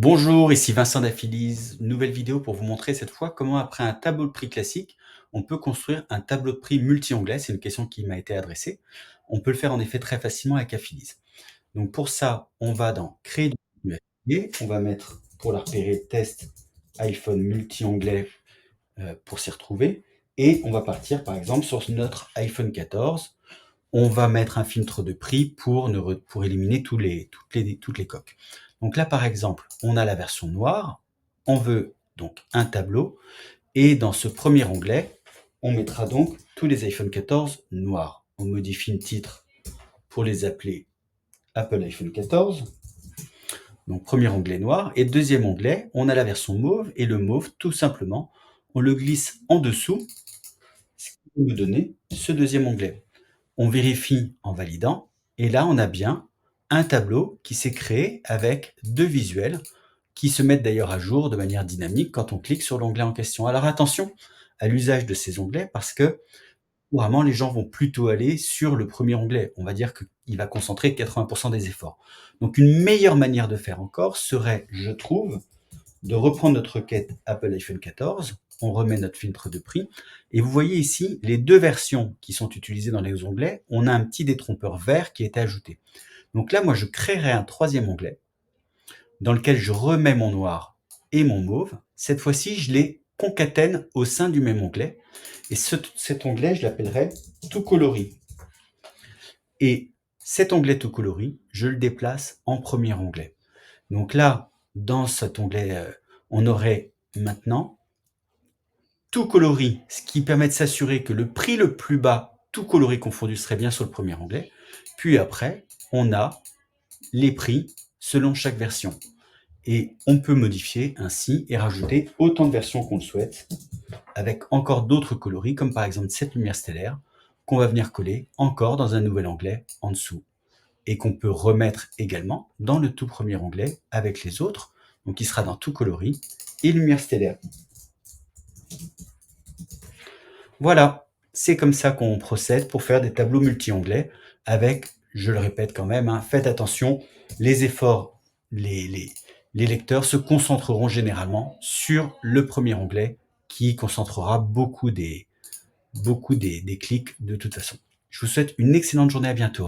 Bonjour, ici Vincent Dafiliz. Nouvelle vidéo pour vous montrer cette fois comment après un tableau de prix classique, on peut construire un tableau de prix multi-onglet. C'est une question qui m'a été adressée. On peut le faire en effet très facilement avec Affiliz. Donc pour ça, on va dans Créer du affilié. On va mettre pour la repérer test iPhone multi-onglet pour s'y retrouver. Et on va partir par exemple sur notre iPhone 14. On va mettre un filtre de prix pour éliminer toutes les coques. Donc là, par exemple, on a la version noire. On veut donc un tableau. Et dans ce premier onglet, on mettra donc tous les iPhone 14 noirs. On modifie le titre pour les appeler Apple iPhone 14. Donc premier onglet noir. Et deuxième onglet, on a la version mauve. Et le mauve, tout simplement, on le glisse en dessous, ce qui va nous donner ce deuxième onglet. On vérifie en validant, et là on a bien un tableau qui s'est créé avec deux visuels qui se mettent d'ailleurs à jour de manière dynamique quand on clique sur l'onglet en question. Alors attention à l'usage de ces onglets parce que couramment les gens vont plutôt aller sur le premier onglet. On va dire qu'il va concentrer 80% des efforts. Donc une meilleure manière de faire encore serait, je trouve, de reprendre notre requête Apple iPhone 14, on remet notre filtre de prix, et vous voyez ici les deux versions qui sont utilisées dans les onglets, on a un petit détrompeur vert qui est ajouté. Donc là, moi, je créerai un troisième onglet dans lequel je remets mon noir et mon mauve. Cette fois-ci, je les concatène au sein du même onglet, et cet onglet, je l'appellerai tout coloris. Et cet onglet tout coloris, je le déplace en premier onglet. Donc là, dans cet onglet, on aurait maintenant tout coloris, ce qui permet de s'assurer que le prix le plus bas, tout coloris confondu, serait bien sur le premier onglet. Puis après, on a les prix selon chaque version. Et on peut modifier ainsi et rajouter autant de versions qu'on le souhaite, avec encore d'autres coloris, comme par exemple cette lumière stellaire, qu'on va venir coller encore dans un nouvel onglet en dessous. Et qu'on peut remettre également dans le tout premier onglet avec les autres, donc il sera dans tout coloris et lumière stellaire. Voilà, c'est comme ça qu'on procède pour faire des tableaux multi-onglets avec, je le répète quand même, faites attention, les efforts, les lecteurs se concentreront généralement sur le premier onglet qui concentrera beaucoup des clics de toute façon. Je vous souhaite une excellente journée, à bientôt.